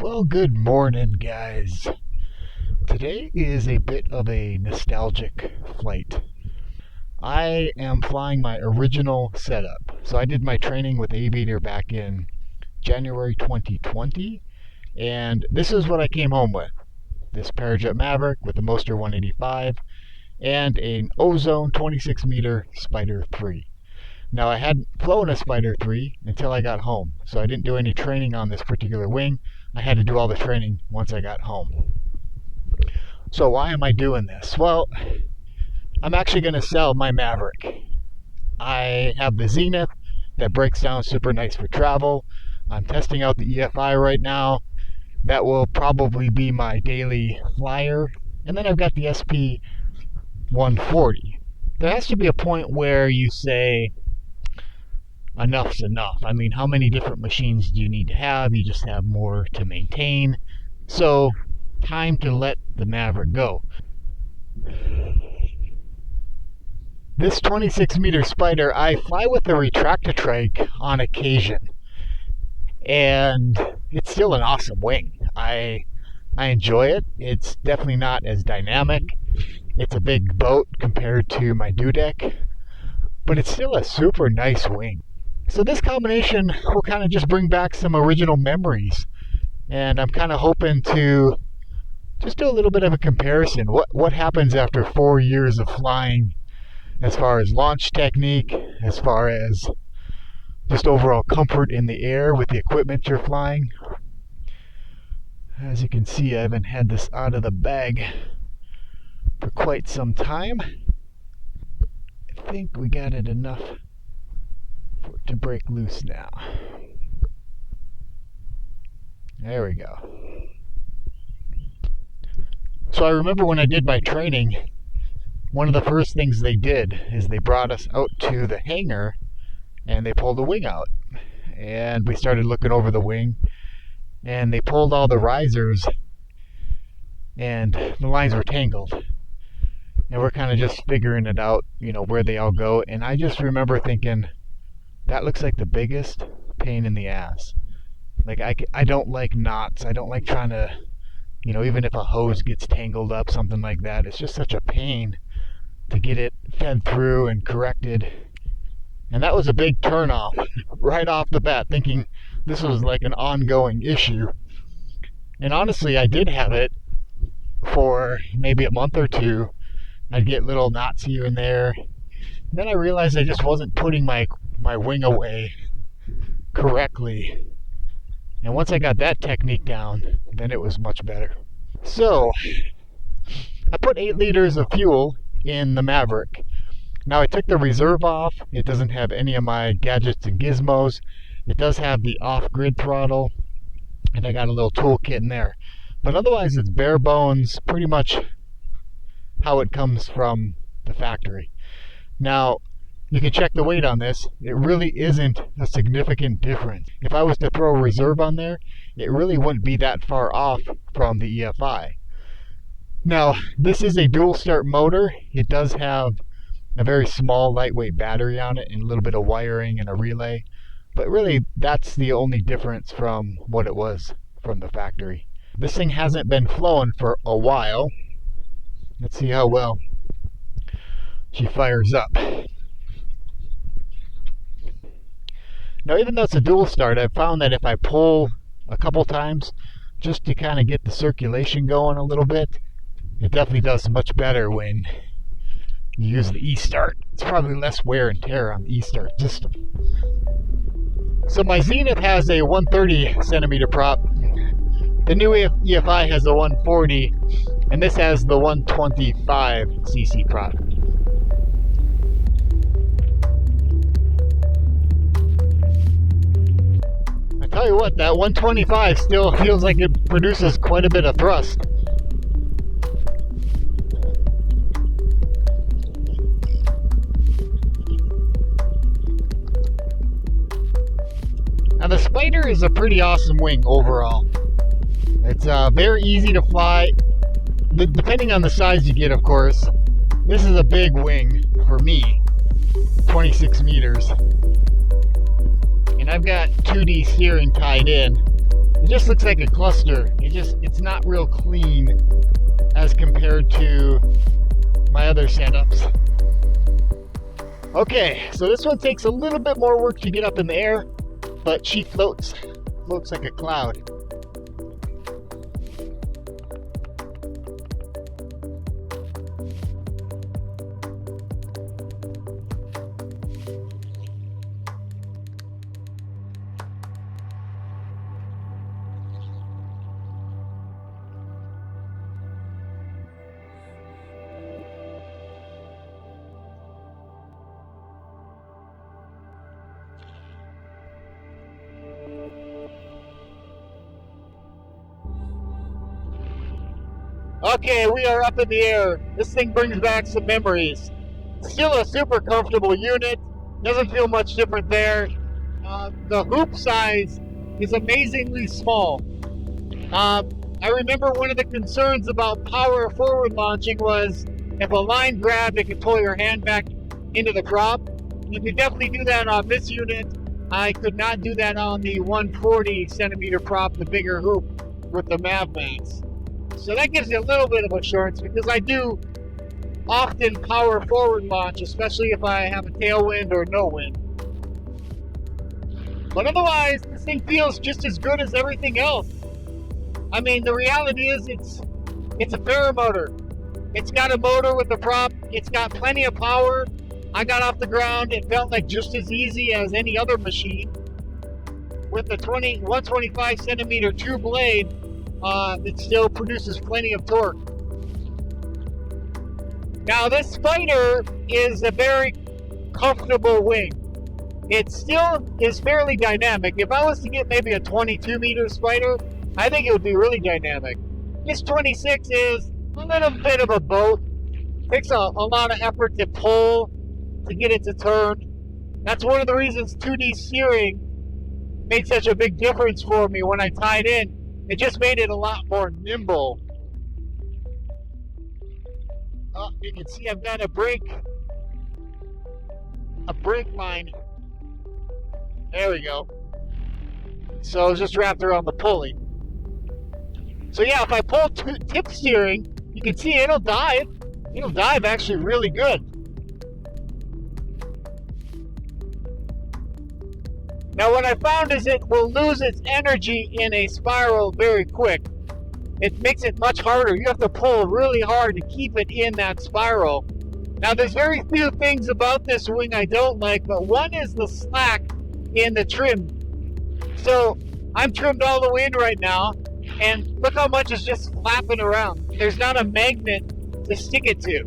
Well, good morning, guys. Today is a bit of a nostalgic flight. I am flying my original setup. So I did my training with Aviator back in January 2020, and this is what I came home with. This Parajet Maverick with a Moster 185 and an Ozone 26 meter Spider 3. Now, I hadn't flown a Spider 3 until I got home, so I didn't do any training on this particular wing. I had to do all the training once I got home. So why am I doing this? Well, I'm actually going to sell my Maverick. I have the Zenith that breaks down super nice for travel. I'm testing out the EFI right now. That will probably be my daily flyer. And then I've got the SP 140. There has to be a point where you say, enough's enough. I mean, how many different machines do you need to have? You just have more to maintain. So, time to let the Maverick go. This 26 meter Spider, I fly with a retractor-trike on occasion. And it's still an awesome wing. I enjoy it. It's definitely not as dynamic. It's a big boat compared to my Dudek. But it's still a super nice wing. So this combination will kind of just bring back some original memories. And I'm kind of hoping to just do a little bit of a comparison. What happens after 4 years of flying as far as launch technique, as far as just overall comfort in the air with the equipment you're flying. As you can see, I haven't had this out of the bag for quite some time. I think we got it enough for it to break loose now. There we go. So I remember when I did my training, one of the first things they did is they brought us out to the hangar and they pulled the wing out. And we started looking over the wing and they pulled all the risers and the lines were tangled. And we're kind of just figuring it out, where they all go. And I just remember thinking, that looks like the biggest pain in the ass. Like, I don't like knots. I don't like trying to, even if a hose gets tangled up, something like that. It's just such a pain to get it fed through and corrected. And that was a big turnoff right off the bat, thinking this was like an ongoing issue. And honestly, I did have it for maybe a month or two. I'd get little knots here and there. And then I realized I just wasn't putting my wing away correctly. And once I got that technique down, then it was much better. So, I put 8 liters of fuel in the Maverick. Now I took the reserve off. It doesn't have any of my gadgets and gizmos. It does have the off-grid throttle, and I got a little toolkit in there. But otherwise it's bare bones, pretty much how it comes from the factory. Now, you can check the weight on this. It really isn't a significant difference. If I was to throw a reserve on there, it really wouldn't be that far off from the EFI. Now, this is a dual start motor. It does have a very small lightweight battery on it and a little bit of wiring and a relay. But really, that's the only difference from what it was from the factory. This thing hasn't been flown for a while. Let's see how well she fires up. Now, even though it's a dual start, I've found that if I pull a couple times just to kind of get the circulation going a little bit, it definitely does much better when you use the E-start. It's probably less wear and tear on the E-start system. So my Zenith has a 130 centimeter prop. The new EFI has a 140, and this has the 125 cc prop. I tell you what, that 125 still feels like it produces quite a bit of thrust. Now the Spider is a pretty awesome wing overall. It's very easy to fly, depending on the size you get, of course. This is a big wing for me, 26 meters. And I've got 2D steering tied in. just looks like a cluster. It's not real clean as compared to my other setups. Okay, so this one takes a little bit more work to get up in the air, but she floats like a cloud. Okay, we are up in the air. This thing brings back some memories. Still a super comfortable unit. Doesn't feel much different there. The hoop size is amazingly small. I remember one of the concerns about power forward launching was if a line grabbed, it could pull your hand back into the prop. You could definitely do that on this unit. I could not do that on the 140 centimeter prop, the bigger hoop with the MavMax. So that gives you a little bit of assurance, because I do often power forward launch, especially if I have a tailwind or no wind. But otherwise, this thing feels just as good as everything else. I mean, the reality is it's a paramotor. It's got a motor with a prop. It's got plenty of power. I got off the ground. It felt like just as easy as any other machine. With the 125 centimeter true blade, it still produces plenty of torque. Now, this Spider is a very comfortable wing. It still is fairly dynamic. If I was to get maybe a 22 meter Spider, I think it would be really dynamic. This 26 is a little bit of a boat. Takes a lot of effort to pull to get it to turn. That's one of the reasons 2D steering made such a big difference for me when I tied in. It just made it a lot more nimble. Oh, you can see I've got a brake line. There we go. So it's just wrapped around the pulley. So yeah, if I pull tip steering, you can see it'll dive. It'll dive actually really good. Now what I found is it will lose its energy in a spiral very quick. It makes it much harder. You have to pull really hard to keep it in that spiral. Now there's very few things about this wing I don't like, but one is the slack in the trim. So I'm trimmed all the way in right now, and look how much is just flapping around. There's not a magnet to stick it to.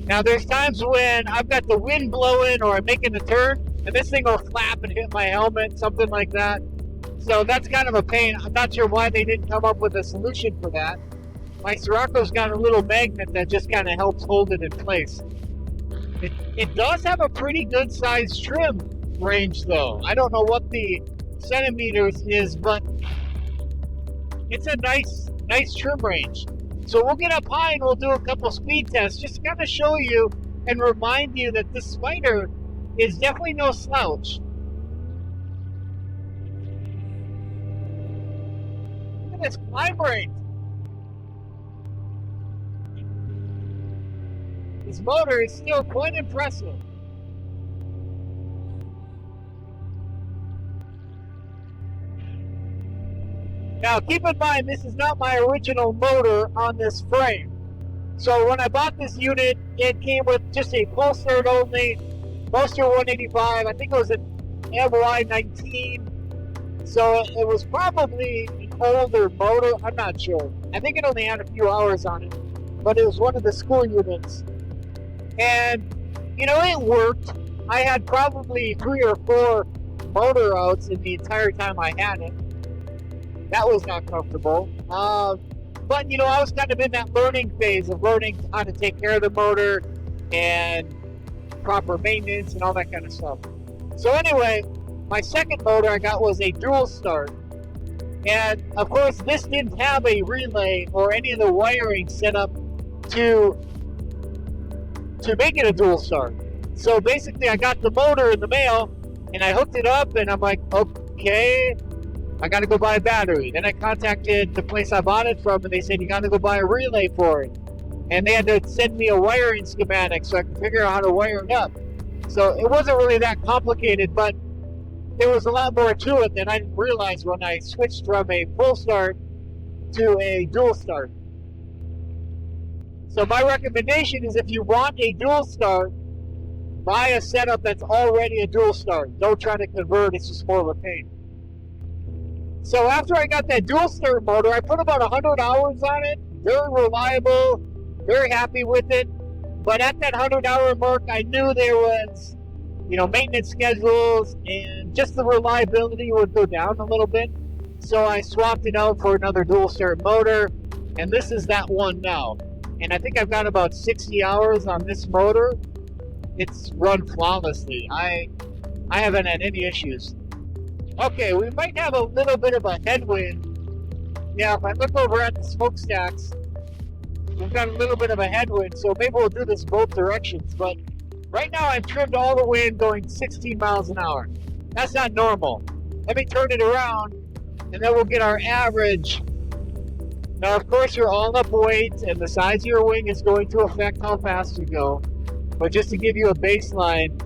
Now there's times when I've got the wind blowing or I'm making a turn, and this thing will flap and hit my helmet, something like that. So that's kind of a pain. I'm not sure why they didn't come up with a solution for that. My Sirocco's got a little magnet that just kind of helps hold it in place. It does have a pretty good sized trim range though. I don't know what the centimeters is, but it's a nice trim range. So we'll get up high and we'll do a couple speed tests just to kind of show you and remind you that this Spider is definitely no slouch. Look at this climb rate. This motor is still quite impressive. Now keep in mind, this is not my original motor on this frame. So when I bought this unit, it came with just a pull start only, Poster 185, I think it was an MY19. So it was probably an older motor, I'm not sure. I think it only had a few hours on it, but it was one of the school units. And, you know, it worked. I had probably 3 or 4 motor outs in the entire time I had it. That was not comfortable. But, you know, I was kind of in that learning phase of learning how to take care of the motor and proper maintenance and all that kind of stuff. So anyway, my second motor I got was a dual start. And, of course, this didn't have a relay or any of the wiring set up to make it a dual start. So basically I got the motor in the mail and I hooked it up and I'm like, okay, I got to go buy a battery. Then I contacted the place I bought it from, and they said you got to go buy a relay for it. And they had to send me a wiring schematic so I could figure out how to wire it up. So it wasn't really that complicated, but there was a lot more to it than I didn't realize when I switched from a full start to a dual start. So my recommendation is if you want a dual start, buy a setup that's already a dual start. Don't try to convert, it's just more of a pain. So after I got that dual start motor, I put about 100 hours on it. Very reliable, very happy with it. But at that 100-hour mark, I knew there was, maintenance schedules and just the reliability would go down a little bit. So I swapped it out for another dual start motor, and this is that one now. And I think I've got about 60 hours on this motor. It's run flawlessly. I haven't had any issues. Okay, we might have a little bit of a headwind. Yeah, if I look over at the smokestacks, we've got a little bit of a headwind, so maybe we'll do this both directions. But right now I'm trimmed all the way in going 16 miles an hour. That's not normal. Let me turn it around, and then we'll get our average. Now, of course, you're all up weight, and the size of your wing is going to affect how fast you go. But just to give you a baseline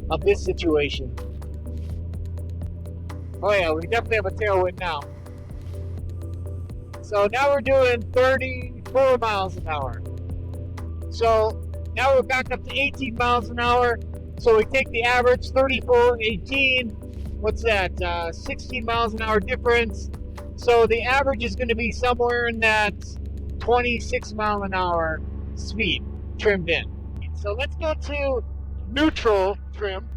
of this situation. Oh yeah, we definitely have a tailwind now. So now we're doing 34 miles an hour. So now we're back up to 18 miles an hour. So we take the average, 34, 18. What's that? 16 miles an hour difference. So the average is going to be somewhere in that 26 mile an hour speed trimmed in. So let's go to neutral trim.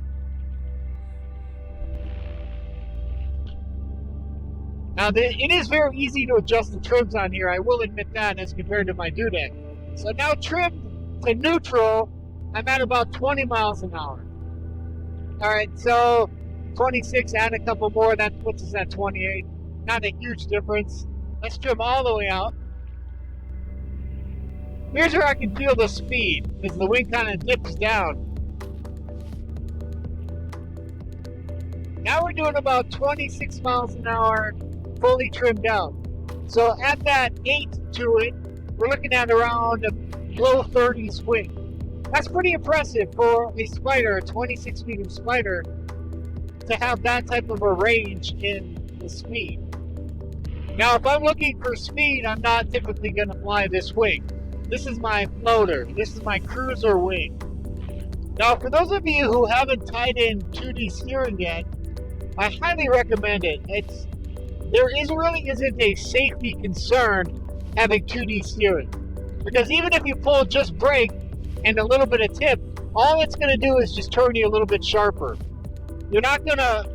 Now, it is very easy to adjust the trims on here, I will admit that, as compared to my dudek. So now trimmed to neutral, I'm at about 20 miles an hour. Alright, so 26, add a couple more, that puts us at 28. Not a huge difference. Let's trim all the way out. Here's where I can feel the speed, because the wing kind of dips down. Now we're doing about 26 miles an hour, fully trimmed out. So at that 8 to it, we're looking at around a low 30s wing. That's pretty impressive for a Spider, a 26 meter Spider, to have that type of a range in the speed. Now, if I'm looking for speed, I'm not typically going to fly this wing. This is my floater. This is my cruiser wing. Now, for those of you who haven't tied in 2D steering yet, I highly recommend it. There really isn't a safety concern having 2D steering. Because even if you pull just brake and a little bit of tip, all it's going to do is just turn you a little bit sharper. You're not going to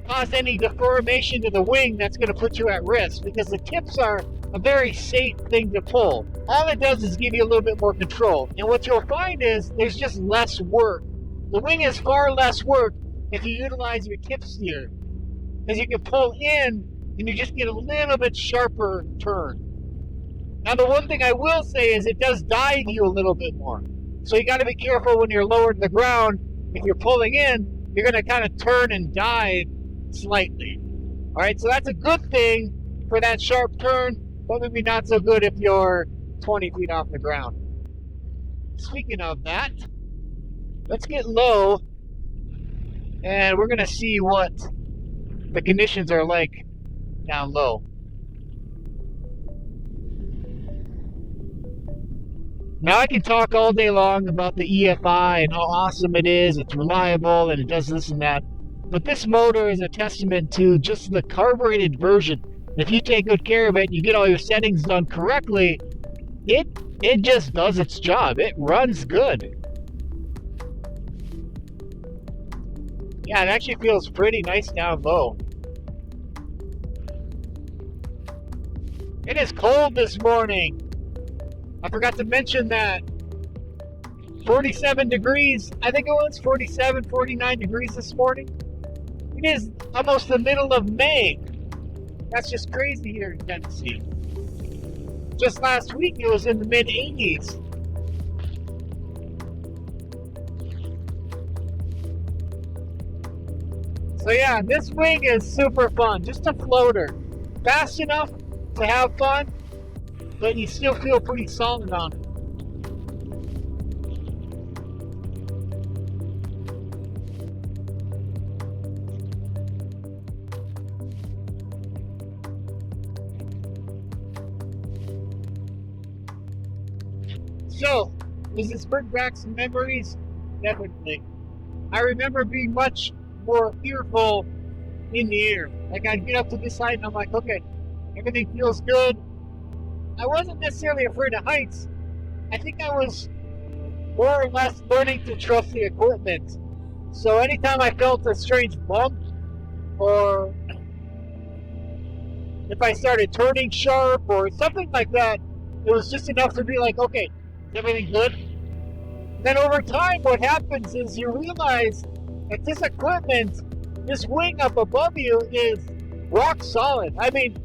cause any deformation to the wing that's going to put you at risk, because the tips are a very safe thing to pull. All it does is give you a little bit more control. And what you'll find is there's just less work. The wing is far less work if you utilize your tip steer, because you can pull in and you just get a little bit sharper turn. Now, the one thing I will say is it does dive you a little bit more. So you got to be careful when you're lower to the ground. If you're pulling in, you're going to kind of turn and dive slightly. All right, so that's a good thing for that sharp turn, but maybe not so good if you're 20 feet off the ground. Speaking of that, let's get low, and we're going to see what the conditions are like down low. Now, I can talk all day long about the EFI and how awesome it is, it's reliable, and it does this and that. But this motor is a testament to just the carbureted version. If you take good care of it, you get all your settings done correctly, it just does its job. It runs good. Yeah, it actually feels pretty nice down low. It is cold this morning. I forgot to mention that. 47 degrees, I think it was 47, 49 degrees this morning. It is almost the middle of May. That's just crazy here in Tennessee. Just last week it was in the mid 80s. So yeah, this wing is super fun. Just a floater. Fast enough to have fun, but you still feel pretty solid on it. So, does this bring back some memories? Definitely. I remember being much more fearful in the air. Like I'd get up to this height and I'm like, okay, everything feels good. I wasn't necessarily afraid of heights. I think I was more or less learning to trust the equipment. So anytime I felt a strange bump, or if I started turning sharp or something like that, it was just enough to be like, okay, is everything good? Then over time, what happens is you realize that this equipment, this wing up above you, is rock solid. I mean,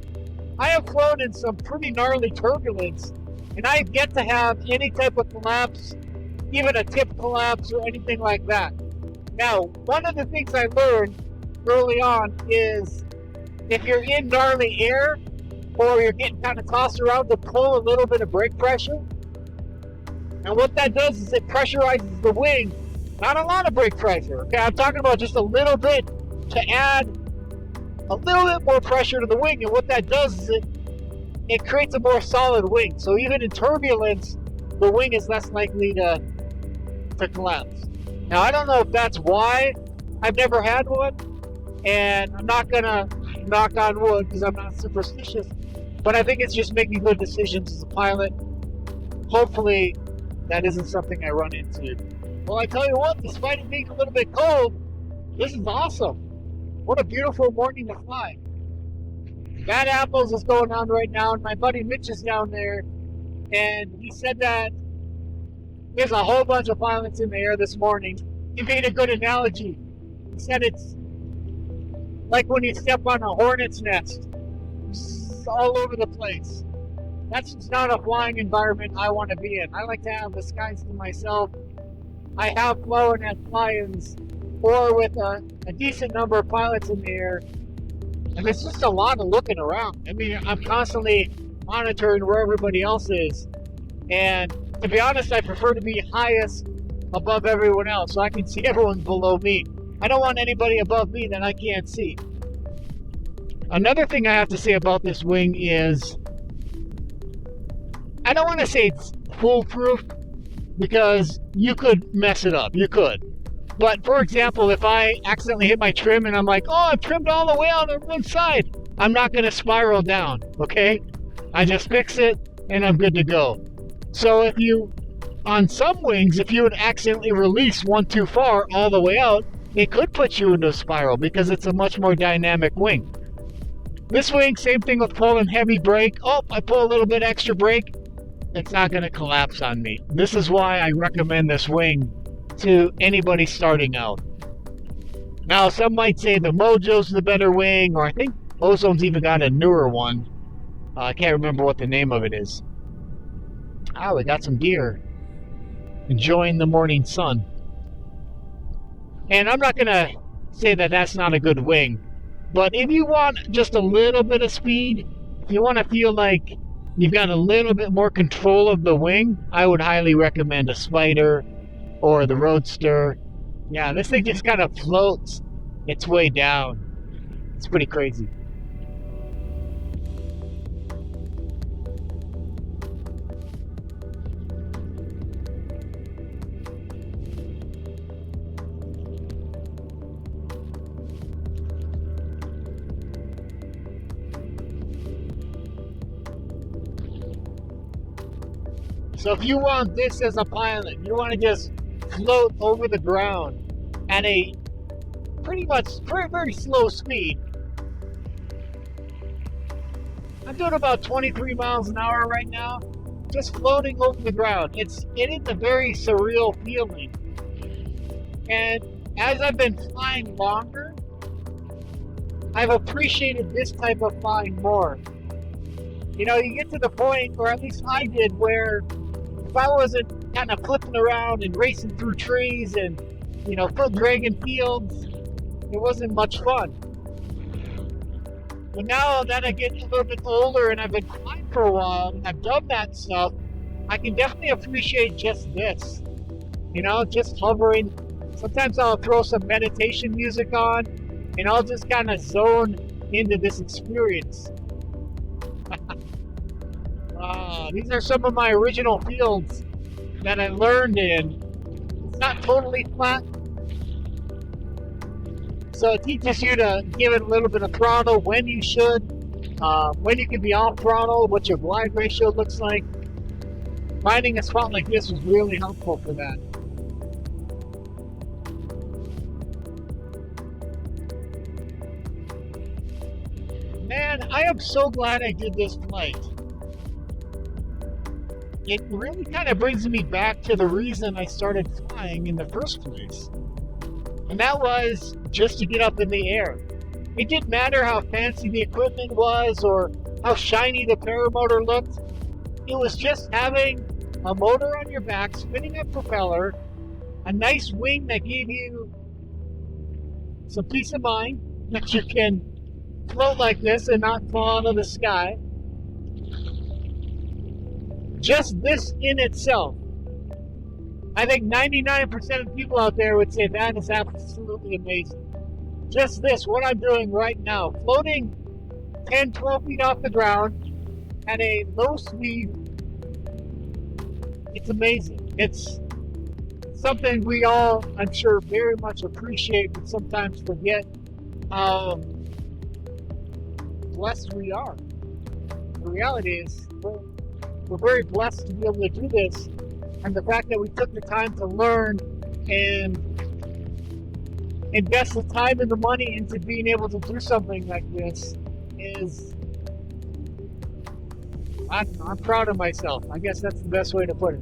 I have flown in some pretty gnarly turbulence, and I've yet to have any type of collapse, even a tip collapse or anything like that. Now, one of the things I learned early on is if you're in gnarly air or you're getting kind of tossed around, to pull a little bit of brake pressure. And what that does is it pressurizes the wing. Not a lot of brake pressure, okay? I'm talking about just a little bit to add a little bit more pressure to the wing. And what that does is it creates a more solid wing. So even in turbulence, the wing is less likely to collapse. Now, I don't know if that's why. I've never had one. And I'm not going to knock on wood because I'm not superstitious. But I think it's just making good decisions as a pilot. Hopefully, that isn't something I run into. Well, I tell you what, despite it being a little bit cold, this is awesome. What a beautiful morning to fly. Bad Apples is going on right now, and my buddy Mitch is down there, and he said that there's a whole bunch of pilots in the air this morning. He made a good analogy. He said it's like when you step on a hornet's nest. It's all over the place. That's just not a flying environment I want to be in. I like to have the skies to myself. I have flown at fly-ins or with a decent number of pilots in the air. And it's just a lot of looking around. I mean, I'm constantly monitoring where everybody else is. And to be honest, I prefer to be highest above everyone else so I can see everyone below me. I don't want anybody above me that I can't see. Another thing I have to say about this wing is, I don't want to say it's foolproof because you could mess it up. You could. But for example, if I accidentally hit my trim and I'm like, oh, I've trimmed all the way out on one side, I'm not going to spiral down, okay? I just fix it and I'm good to go. So if you, on some wings, if you would accidentally release one too far all the way out, it could put you into a spiral because it's a much more dynamic wing. This wing, same thing with pulling heavy brake. Oh, I pull a little bit extra brake. It's not going to collapse on me. This is why I recommend this wing to anybody starting out. Now, some might say the Mojo's the better wing, or I think Ozone's even got a newer one. I can't remember what the name of it is. Ah, we got some deer enjoying the morning sun. And I'm not going to say that that's not a good wing. But if you want just a little bit of speed, if you want to feel like you've got a little bit more control of the wing, I would highly recommend a Spider or the Roadster. Yeah, this thing just kind of floats its way down. It's pretty crazy. So if you want this as a pilot, you want to just float over the ground at a pretty much very, very slow speed. I'm doing about 23 miles an hour right now, just floating over the ground. It is a very surreal feeling. And as I've been flying longer, I've appreciated this type of flying more. You know, you get to the point, or at least I did, where if I wasn't kind of flipping around and racing through trees and, foot dragging fields, it wasn't much fun. But now that I get a little bit older and I've been flying for a while and I've done that stuff, I can definitely appreciate just this. You know, just hovering. Sometimes I'll throw some meditation music on and I'll just kind of zone into this experience. These are some of my original fields that I learned in. It's not totally flat, so it teaches you to give it a little bit of throttle when you should, when you can be off throttle, what your glide ratio looks like. Finding a spot like this was really helpful for that. Man, I am so glad I did this flight. It really kind of brings me back to the reason I started flying in the first place. And that was just to get up in the air. It didn't matter how fancy the equipment was or how shiny the paramotor looked. It was just having a motor on your back, spinning a propeller, a nice wing that gave you some peace of mind that you can float like this and not fall out of the sky. Just this in itself, I think 99% of people out there would say that is absolutely amazing. Just this, what I'm doing right now, floating 10, 12 feet off the ground at a low speed, it's amazing. It's something we all, I'm sure, very much appreciate, but sometimes forget how blessed we are. The reality is, we're very blessed to be able to do this, and the fact that we took the time to learn and invest the time and the money into being able to do something like this is, I'm proud of myself. I guess that's the best way to put it.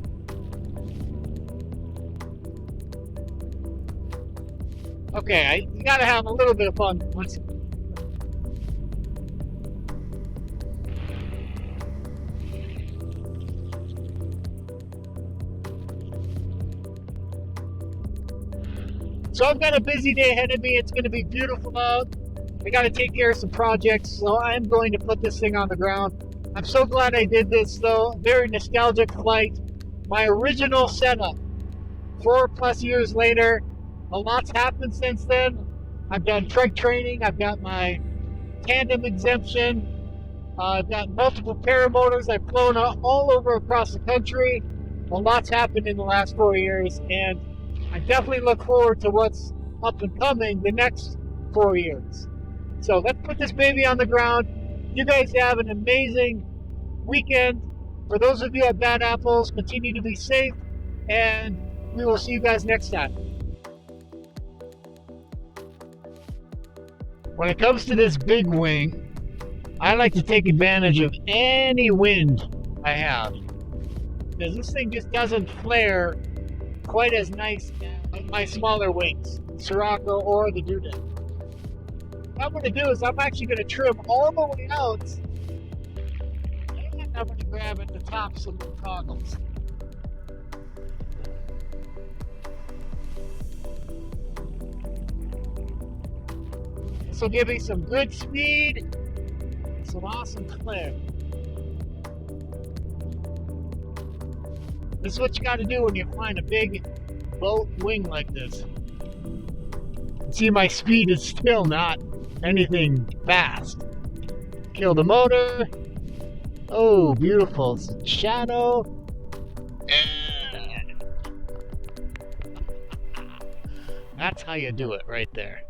Okay, you gotta have a little bit of fun once. So I've got a busy day ahead of me. It's going to be beautiful out. I got to take care of some projects, so I'm going to put this thing on the ground. I'm so glad I did this, though. Very nostalgic flight. My original setup. 4+ years later, a lot's happened since then. I've done trike training. I've got my tandem exemption. I've got multiple paramotors. I've flown all over across the country. A lot's happened in the last 4 years, and I definitely look forward to what's up and coming the next 4 years. So let's put this baby on the ground. You guys have an amazing weekend. For those of you at Bad Apples, continue to be safe, and we will see you guys next time. When it comes to this big wing, I like to take advantage of any wind I have, because this thing just doesn't flare quite as nice as my smaller wings, Sirocco or the Doodah. What I'm going to do is I'm actually going to trim all the way out, and I'm going to grab at the tops of the toggles. This will give me some good speed and some awesome flare. This is what you got to do when you find a big boat wing like this. See, my speed is still not anything fast. Kill the motor. Oh, beautiful shadow. That's how you do it right there.